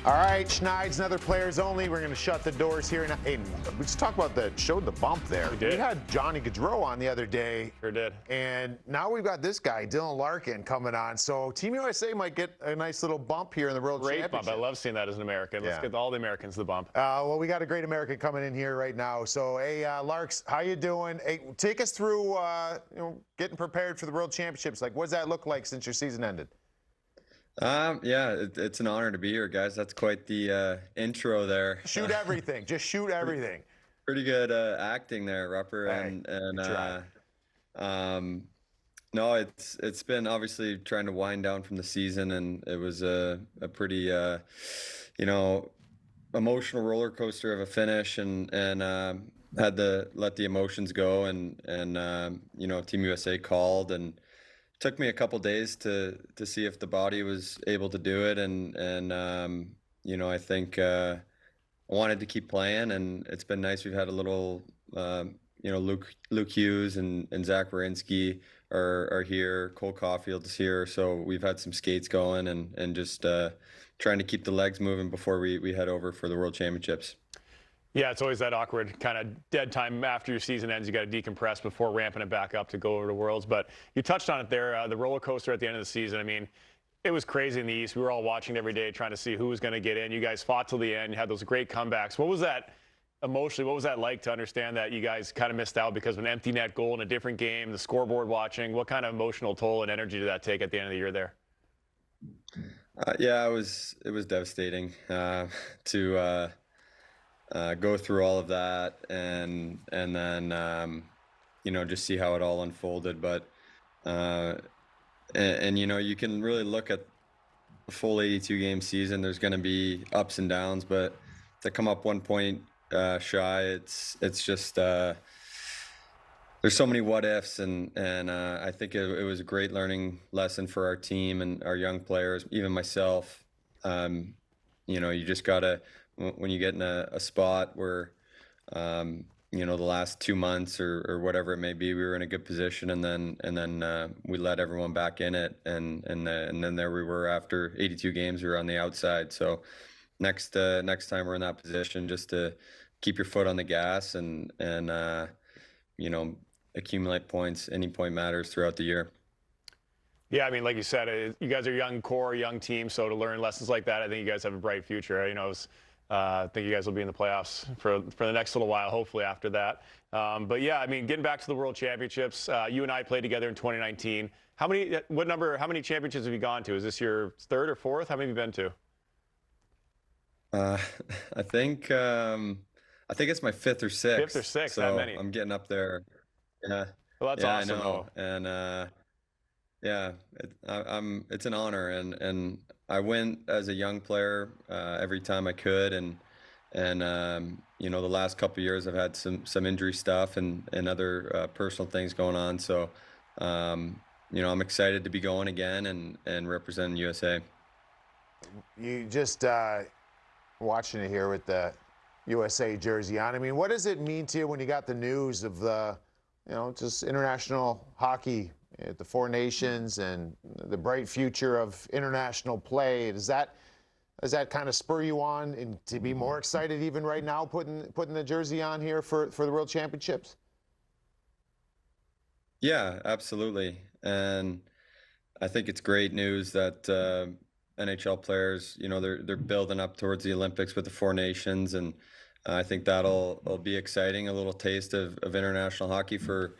All right, Schneid's and other players only. We're going to shut the doors here. Now, hey, let's talk about showed the bump there. We did. We had Johnny Gaudreau on the other day. Sure did. And now we've got this guy, Dylan Larkin, coming on. So Team USA might get a nice little bump here in the World Great Championship. bump. I love seeing that as an American. Let's get all the Americans the bump. Well, we got a great American coming in here right now. So, hey, Larks, how you doing? Hey, take us through, getting prepared for the World Championships. Like, what does that look like since your season ended? Yeah, it's an honor to be here, guys. That's quite the intro there. Shoot everything. Just shoot everything. Pretty good acting there, Rupper. No, it's been obviously trying to wind down from the season, and it was a pretty emotional roller coaster of a finish, and had to let the emotions go, and Team USA called, and took me a couple days to see if the body was able to do it, and I think I wanted to keep playing, and it's been nice. We've had a little Luke Hughes and Zach Werenski are here, Cole Caulfield's here, so we've had some skates going, and just trying to keep the legs moving before we head over for the World Championships. Yeah, it's always that awkward kind of dead time after your season ends. You got to decompress before ramping it back up to go over to Worlds. But you touched on it there, the roller coaster at the end of the season. I mean, it was crazy in the East. We were all watching it every day, trying to see who was going to get in. You guys fought till the end. You had those great comebacks. What was that emotionally? What was that like to understand that you guys kind of missed out because of an empty net goal in a different game, the scoreboard watching? What kind of emotional toll and energy did that take at the end of the year there? Yeah, it was devastating to go through all of that, and then just see how it all unfolded. But you can really look at the full 82 game season. There's going to be ups and downs, but to come up 1 point shy, it's just there's so many what ifs, and I think it was a great learning lesson for our team and our young players, even myself. You just gotta, when you get in a spot where the last 2 months or whatever it may be, we were in a good position, and then we let everyone back in it, and then there we were after 82 games. We were on the outside. So next time we're in that position, just to keep your foot on the gas and accumulate points. Any point matters throughout the year. Yeah, I mean, like you said, you guys are a young core, young team, so to learn lessons like that, I think you guys have a bright future. I think you guys will be in the playoffs for the next little while, hopefully after that. But yeah, I mean, getting back to the World Championships, you and I played together in 2019. How many championships have you gone to? Is this your third or fourth? How many have you been to? I think it's my fifth or sixth. Fifth or sixth, so that many. I'm getting up there. Yeah. Well, that's awesome. I know. And it's an honor, and I went as a young player every time I could, and the last couple of years I've had some injury stuff and other personal things going on. So I'm excited to be going again and representing USA. You just watching it here with the USA jersey on. I mean, what does it mean to you when you got the news of the just international hockey at the Four Nations and the bright future of international play? Does that kind of spur you on and to be more excited even right now, putting the jersey on here for the World Championships? Yeah, absolutely. And I think it's great news that NHL players, they're building up towards the Olympics with the Four Nations, and I think that'll be exciting. A little taste of international hockey for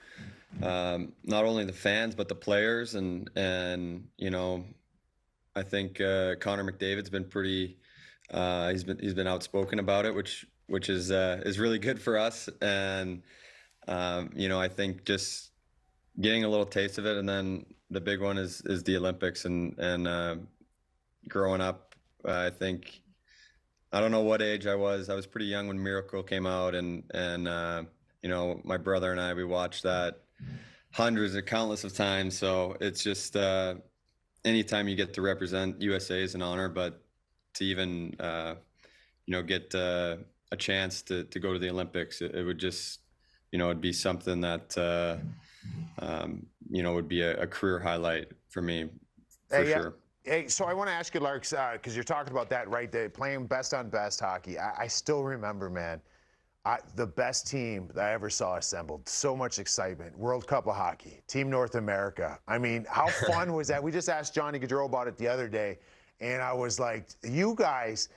not only the fans but the players, and I think Connor McDavid's been pretty he's been outspoken about it, which is really good for us, and I think just getting a little taste of it, and then the big one is the Olympics, and growing up, I think, I don't know what age I was pretty young when Miracle came out, and my brother and I, we watched that countless of times. So it's just anytime you get to represent USA is an honor, but to even get a chance to go to the Olympics, it would just it'd be something that would be a career highlight for me, for sure. Hey, so I want to ask you, Larks, because you're talking about that, right? Playing best on best hockey. I still remember, man, the best team that I ever saw assembled. So much excitement. World Cup of Hockey, Team North America. I mean, how fun was that? We just asked Johnny Gaudreau about it the other day, and I was like, you guys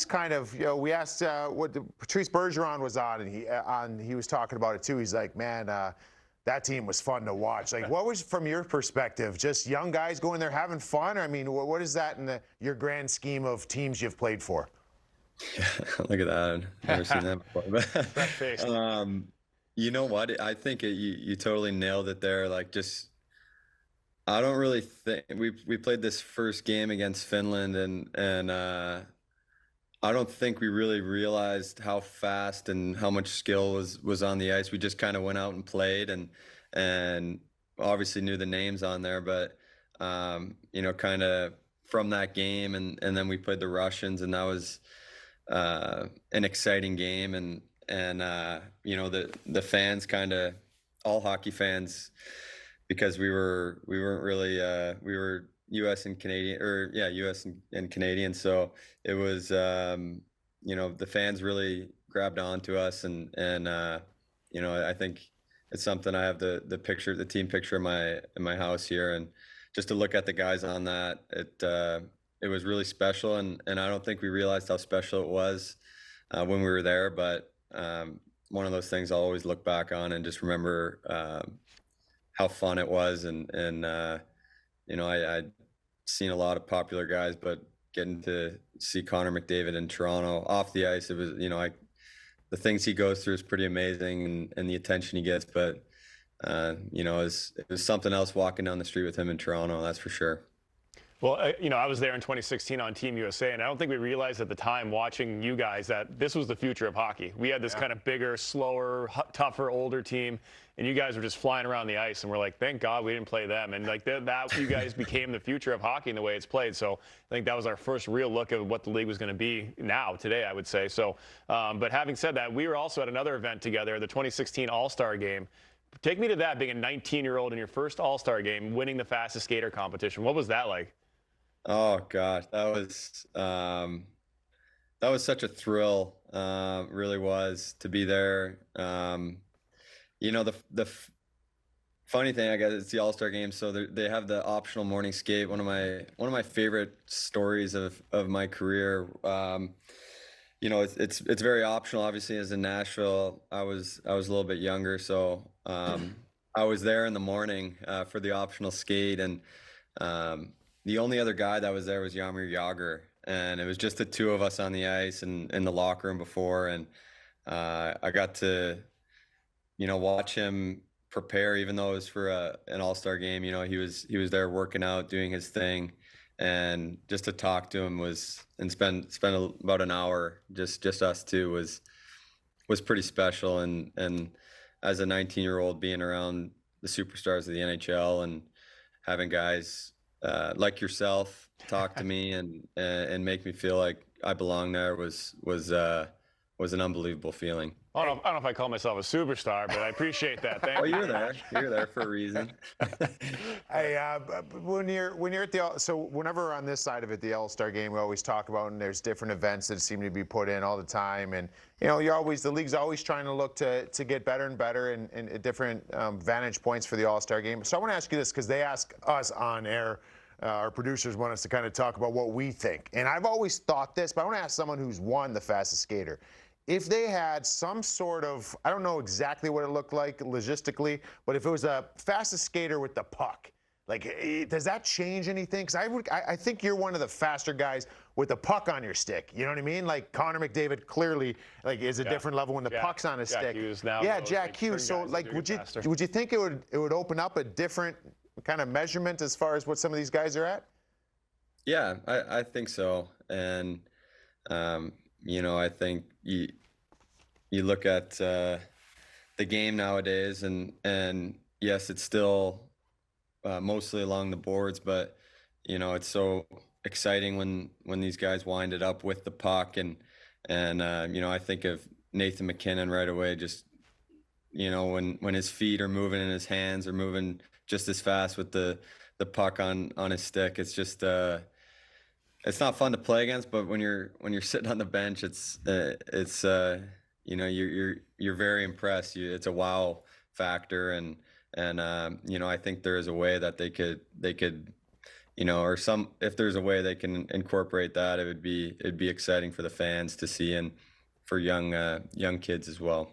kind of, we asked Patrice Bergeron was on, and he was talking about it too. He's like, man, that team was fun to watch. Like, what was, from your perspective, just young guys going there having fun? I mean, what is that in your grand scheme of teams you've played for? Yeah, look at that. I've never seen that before. Fresh face. You know what? I think you totally nailed it there. Like, just, I don't really think we played this first game against Finland, and I don't think we really realized how fast and how much skill was on the ice. We just kind of went out and played, and obviously knew the names on there, but kind of from that game, and then we played the Russians, and that was an exciting game, and the fans, kind of all hockey fans, because we weren't really we were U.S. and Canadian, or yeah, U.S. and Canadian. So it was, the fans really grabbed onto us, and I think it's something. I have the picture, the team picture in my house here, and just to look at the guys on that, it was really special, and I don't think we realized how special it was when we were there. But one of those things I'll always look back on and just remember how fun it was, and I'd seen a lot of popular guys, but getting to see Connor McDavid in Toronto off the ice, it was, the things he goes through is pretty amazing, and the attention he gets. But it was something else walking down the street with him in Toronto, that's for sure. Well, I was there in 2016 on Team USA, and I don't think we realized at the time, watching you guys, that this was the future of hockey. We had this kind of bigger, slower, tougher, older team, and you guys were just flying around the ice, and we're like, thank God we didn't play them. And like that you guys became the future of hockey in the way it's played. So I think that was our first real look at what the league was going to be today, I would say. So, but having said that, we were also at another event together, the 2016 All-Star Game. Take me to that, being a 19-year-old in your first All-Star game, winning the fastest skater competition. What was that like? Oh gosh, that was such a thrill. Really was, to be there. The funny thing, I guess, it's the All-Star Game, so they have the optional morning skate. One of my favorite stories of my career. It's very optional. Obviously, as in Nashville, I was a little bit younger, so I was there in the morning for the optional skate, and the only other guy that was there was Jaromir Jagr, and it was just the two of us on the ice and in the locker room before, and I got to, watch him prepare, even though it was for an All-Star game. He was there working out, doing his thing, and just to talk to him and spend about an hour, just us two, was pretty special. And as a 19-year-old, being around the superstars of the NHL and having guys like yourself talk to me and make me feel like I belong there was an unbelievable feeling. I don't know if I call myself a superstar, but I appreciate that. Thank you. You're there. You're there for a reason. Hey, when you're at whenever we're on this side of it, the All-Star Game, we always talk about, and there's different events that seem to be put in all the time, and the league's always trying to look to get better and better, and different vantage points for the All-Star Game. So I want to ask you this, because they ask us on air. Our producers want us to kind of talk about what we think. And I've always thought this, but I want to ask someone who's won the fastest skater. If they had some sort of, I don't know exactly what it looked like logistically, but if it was a fastest skater with the puck, like, does that change anything? Because I think you're one of the faster guys with the puck on your stick. You know what I mean? Like, Connor McDavid clearly is a different level when the puck's on his stick. Hughes now Jack Hughes. So, like, would you think it would open up a different kind of measurement as far as what some of these guys are at? Yeah, I think so. And I think you look at the game nowadays, and yes, it's still mostly along the boards, but it's so exciting when these guys wind it up with the puck, and I think of Nathan McKinnon right away. Just when his feet are moving and his hands are moving just as fast with the the puck on his stick. It's just it's not fun to play against, but when you're sitting on the bench, it's you know, you're very impressed. It's a wow factor, and you know, I think there is a way that they could you know, or some, if there's a way they can incorporate that, it'd be exciting for the fans to see, and for young kids as well.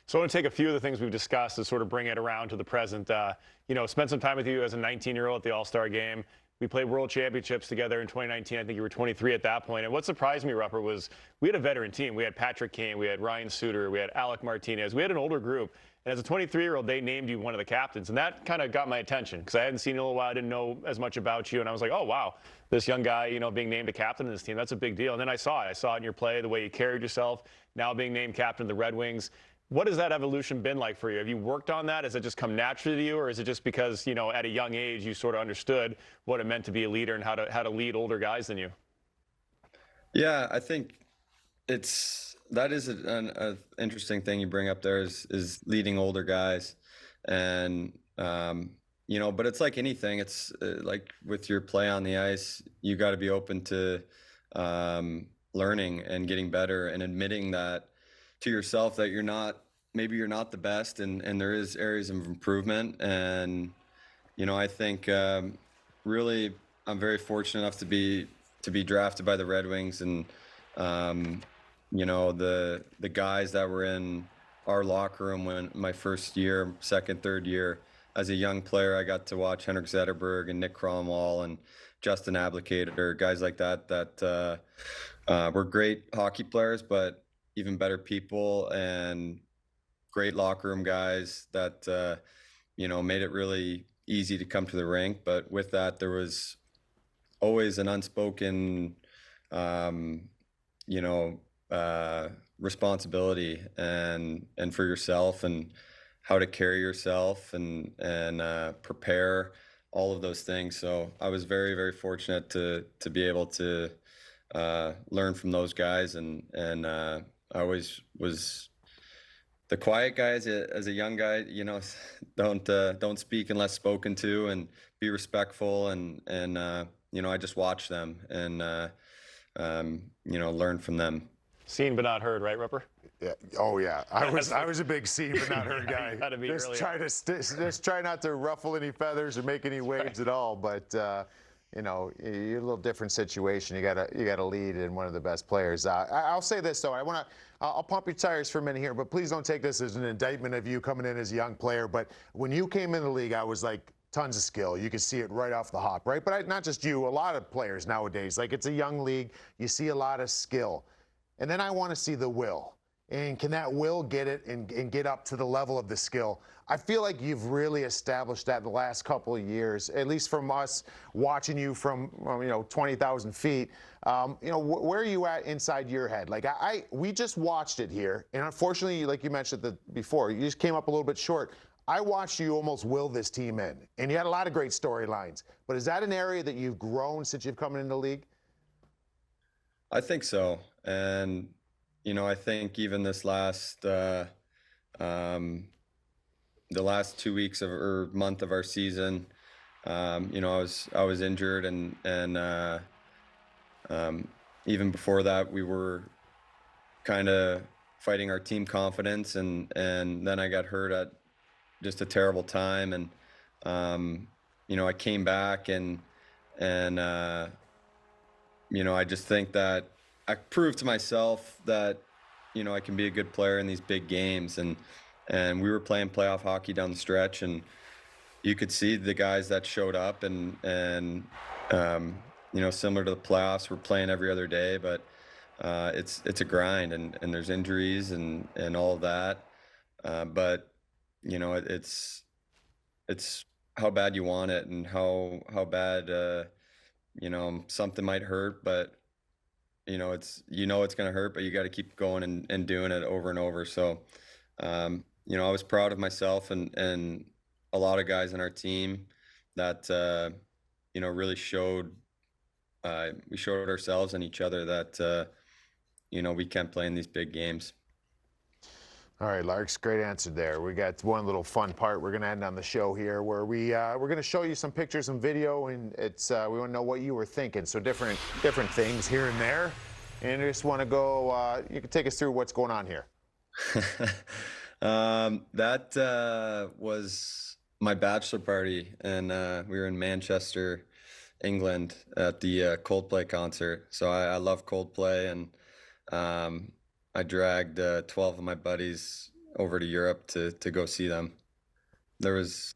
So I want to take a few of the things we've discussed and sort of bring it around to the present. You know, spent some time with you as a 19-year-old at the All-Star game. We played World Championships together in 2019. I think you were 23 at that point. And what surprised me, Rupper, was we had a veteran team. We had Patrick Kane, we had Ryan Suter, we had Alec Martinez. We had an older group. And as a 23-year-old, they named you one of the captains. And that kind of got my attention because I hadn't seen you in a while. I didn't know as much about you. And I was like, oh, wow, this young guy, you know, being named a captain in this team, that's a big deal. And then I saw it. I saw it in your play, the way you carried yourself, now being named captain of the Red Wings. What has that evolution been like for you? Have you worked on that? Has it just come naturally to you, or is it just because, you know, at a young age you sort of understood what it meant to be a leader and how to lead older guys than you? Yeah, I think that is an interesting thing you bring up there, is leading older guys, and you know, but it's like anything. It's like with your play on the ice, you got to be open to learning and getting better, and admitting that to yourself that maybe you're not the best, and there is areas of improvement. And you know, I think really I'm very fortunate enough to be drafted by the Red Wings, and you know, the guys that were in our locker room when my first year, second, third year as a young player, I got to watch Henrik Zetterberg and Nick Cromwell and Justin Ablocator, guys like that were great hockey players, but even better people, and great locker room guys that you know, made it really easy to come to the rink. But with that, there was always an unspoken you know, responsibility and for yourself, and how to carry yourself, and prepare, all of those things. So I was very, very fortunate to be able to learn from those guys, and I always was the quiet guy as a young guy. You know, don't speak unless spoken to, and be respectful, and you know, I just watch them, and you know, learn from them. Seen but not heard, right, Rupper? Yeah. Oh yeah, I was a big seen but not heard guy. Just try not to ruffle any feathers or make any waves at all. But you know, you're a little different situation. You gotta lead in one of the best players. I'll say this though. I'll pump your tires for a minute here, but please don't take this as an indictment of you coming in as a young player. But when you came in the league, I was like, tons of skill. You could see it right off the hop, right? But not just you, a lot of players nowadays. Like, it's a young league. You see a lot of skill. And then I want to see the will. And can that will get it and get up to the level of the skill? I feel like you've really established that the last couple of years, at least from us watching you from, you know, 20,000 feet. You know, where are you at inside your head? Like, we just watched it here, and unfortunately, like you mentioned before, you just came up a little bit short. I watched you almost will this team in, and you had a lot of great storylines. But is that an area that you've grown since you've come into the league? I think so. And, you know, I think even this the last 2 weeks or month of our season, you know, I was injured, and even before that, we were kind of fighting our team confidence, and then I got hurt at just a terrible time, and you know, I came back, and you know, I just think that I proved to myself that, you know, I can be a good player in these big games, and we were playing playoff hockey down the stretch, and you could see the guys that showed up, and you know, similar to the playoffs, we're playing every other day, but it's a grind, and there's injuries and all of that, but you know, it's how bad you want it, and how bad you know, something might hurt, but you know, it's going to hurt, but you got to keep going and doing it over and over. So you know, I was proud of myself, and a lot of guys on our team that you know, really showed we showed ourselves and each other that you know, we can play in these big games. All right, Larks, great answer there. We got one little fun part we're going to end on the show here where we're going to show you some pictures and video, and it's we want to know what you were thinking. So different things here and there. And I just want to go, you can take us through what's going on here. That was my bachelor party, and we were in Manchester, England at the Coldplay concert. So I love Coldplay, and I dragged 12 of my buddies over to Europe to go see them. There was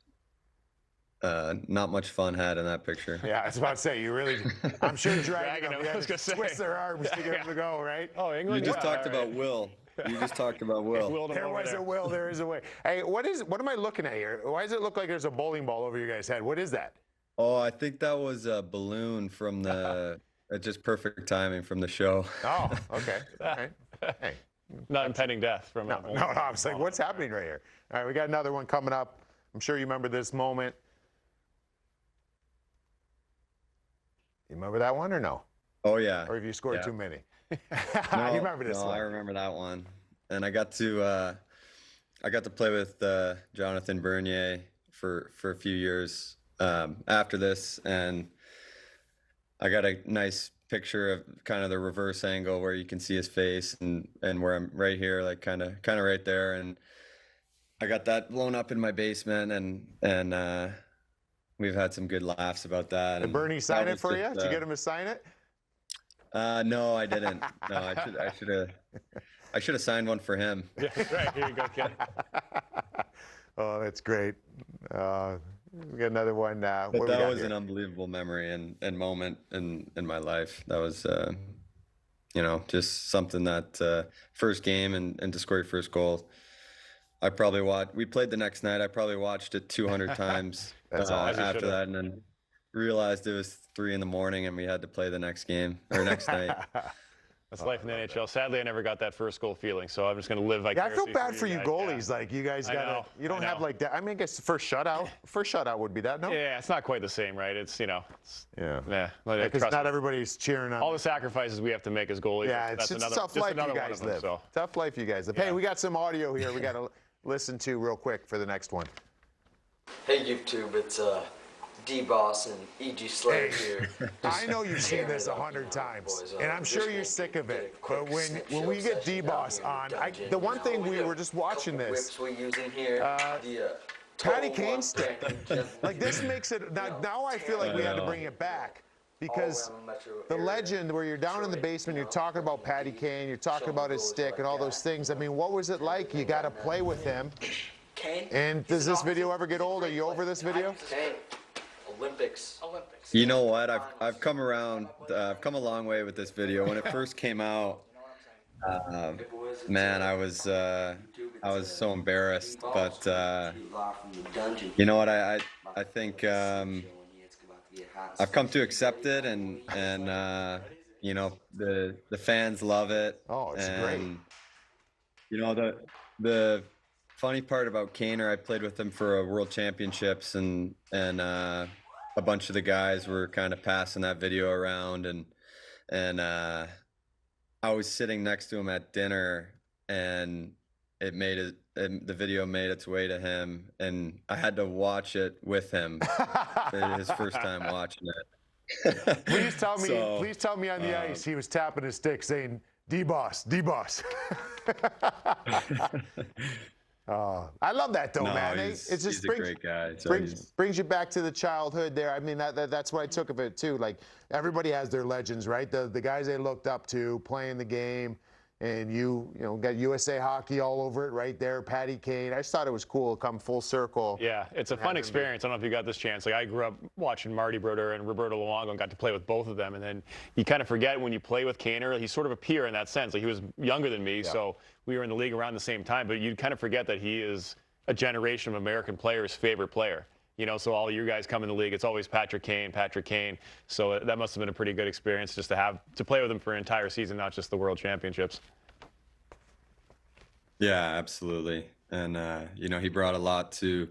not much fun had in that picture. Yeah, I was about to say, you really, I'm sure dragging them, I was gonna say. twist their arms to get them to go, right? Oh, England. You just talked about Will. You just talked about Will. There was a will, there is a way. Hey, what am I looking at here? Why does it look like there's a bowling ball over your guys' head? What is that? Oh, I think that was a balloon from the just perfect timing from the show. Oh, okay. All right. Hey. Not impending death from No, I was like, what's happening right here? All right, we got another one coming up. I'm sure you remember this moment. You remember that one or no? Oh yeah. Or have you scored too many? No, You remember this no, one? I remember that one. And I got to play with Jonathan Bernier for a few years after this, and I got a nice picture of kind of the reverse angle where you can see his face, and where I'm right here, like kind of right there, and I got that blown up in my basement, and we've had some good laughs about that. Did Bernie sign it for you? Did you get him to sign it? No, I didn't. No, I should have signed one for him. Yeah, right. Here you go, kid. Oh, that's great. We got another one. But that was an unbelievable memory and moment in my life. That was, just something that first game and to score your first goal. I probably watched. We played the next night. I probably watched it 200 times after that, and then realized it was 3 a.m. and we had to play the next game or next night. That's life in the NHL. Sadly, I never got that first goal feeling, so I'm just going to live vicariously. Yeah, I feel bad for you guys. goalies. Yeah. Like, you guys got you don't I have know. like that. I mean, I guess first shutout would be that, no? Yeah, it's not quite the same, right? It's, Yeah. Because Because not everybody's cheering on. all the sacrifices we have to make as goalies. Yeah, it's that's just another, tough just life another you one guys of them, live. so. Tough life you guys live. Hey, we got some audio here we got to listen to real quick for the next one. Hey YouTube, it's D-Boss and E.G. Slayer here. I know you've seen this 100 times, and I'm sure you're sick of it. But when we get D-Boss on, the one thing we were just watching this, Whips we use in here, Patty Kane stick. Like, this makes it, now I feel like we had to bring it back. Because the legend where you're down in the basement, you're talking about Patty Kane, you're talking about his stick and all those things. I mean, what was it like? You got to play with him. And does this video ever get old? Are you over this video? Kane. Olympics. You know what? I've come around. I've come a long way with this video. When it first came out, man, I was so embarrassed. But you know what? I think I've come to accept it, and the fans love it. Oh, it's great. You know, the funny part about Kaner, I played with him for World Championships, and a bunch of the guys were kind of passing that video around, and I was sitting next to him at dinner, and the video made its way to him, and I had to watch it with him for his first time watching it. Please tell me on the ice he was tapping his stick saying, D-Boss, D-Boss. I love that though, man. He's just a great guy. So brings you back to the childhood there. I mean, that's what I took of it too. Like, everybody has their legends, right? The guys they looked up to playing the game, and you got USA Hockey all over it right there. Patty Kane. I just thought it was cool to come full circle. Yeah, it's a fun experience. I don't know if you got this chance. Like, I grew up watching Marty Brodeur and Roberto Luongo and got to play with both of them. And then you kind of forget when you play with Kaner, he's sort of a peer in that sense. Like, he was younger than me, so we were in the league around the same time. But you kind of forget that he is a generation of American players' favorite player. So all you guys come in the league, it's always Patrick Kane. So that must have been a pretty good experience just to play with him for an entire season, not just the World Championships. Yeah, absolutely. And, he brought a lot to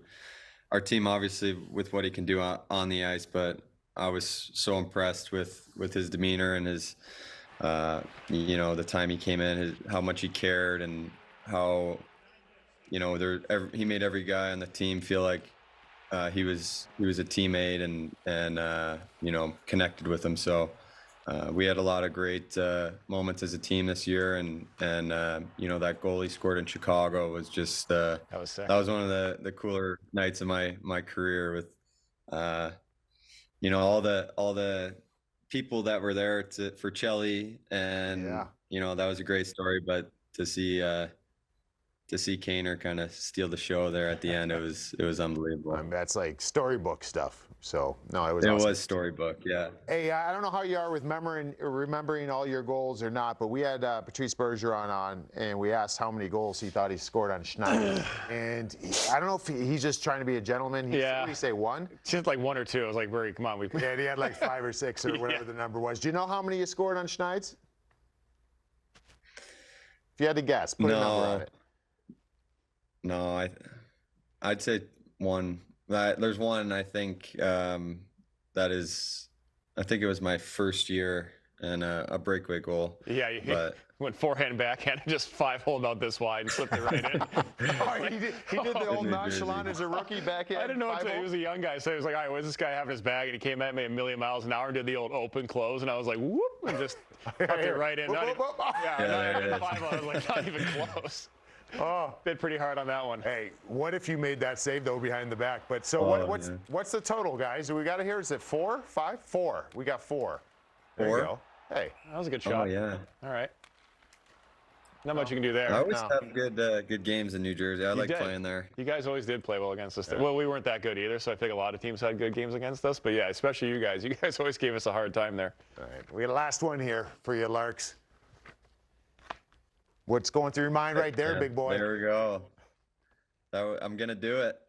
our team, obviously, with what he can do on the ice. But I was so impressed with his demeanor and his, the time he came in, how much he cared, and how you know, he made every guy on the team feel like he was a teammate and you know, connected with him. So we had a lot of great moments as a team this year, and you know, that goal he scored in Chicago was just That was sick. that was one of the cooler nights of my career with you know, all the people that were there for Chelly, and you know, that was a great story. But to see Kaner kind of steal the show there at the end, it was unbelievable. That's like storybook stuff. So no, it was. It awesome. was storybook, yeah. Hey, I don't know how you are with remembering all your goals or not, but we had Patrice Bergeron on, and we asked how many goals he thought he scored on Schneider. And I don't know if he's just trying to be a gentleman. What did he say, one? Just like 1 or 2. I was like, Murray, come on. Yeah, and he had like 5 or 6 or whatever the number was. Do you know how many you scored on Schneids? If you had to guess, put a number on it. No, I'd say 1. There's one, I think, that is, I think it was my first year, and a breakaway goal. Yeah, but went forehand, backhand, and just 5-holed out this wide and slipped it right in. He did the old nonchalant as a rookie backhand. I didn't know he was a young guy, so he was like, all right, where's this guy having his bag? And he came at me a million miles an hour and did the old open close, and I was like, whoop, and just tucked it right in. Not even 5, I was like, not even close. Oh, bit pretty hard on that one. Hey, what if you made that save though behind the back? But so what's the total, guys? Do we got it here? Is it 4, 5, 4? We got 4. There you go. Hey, that was a good shot. Oh yeah. All right. Not much you can do there. I always have good games in New Jersey. I like playing there. You guys always did play well against us. Well, we weren't that good either, so I think a lot of teams had good games against us. But yeah, especially you guys. You guys always gave us a hard time there. All right, we got a last one here for you, Larks. What's going through your mind right there, big boy? There we go. I'm gonna do it.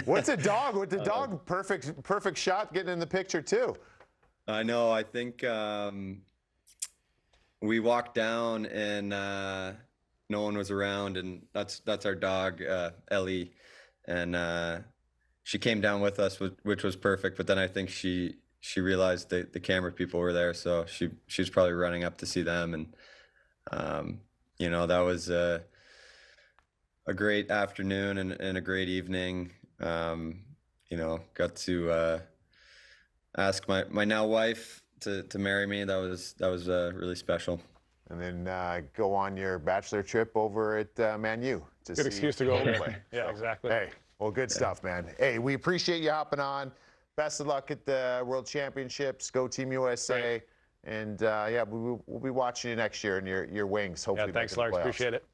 What's a dog? With the dog, perfect shot getting in the picture too. I know. I think we walked down and no one was around, and that's our dog, Ellie, and she came down with us, which was perfect. But then I think she realized the camera people were there, so she was probably running up to see them, and you know, that was a great afternoon and a great evening. You know, got to ask my now wife to marry me. That was really special. And then go on your bachelor trip over at Man U. Good excuse to go over. Yeah, exactly. Hey, well, good stuff, man. Hey, we appreciate you hopping on. Best of luck at the World Championships. Go Team USA. Right. And yeah, we'll be watching you next year in your wings. Hopefully, yeah, thanks, Larks. Appreciate it.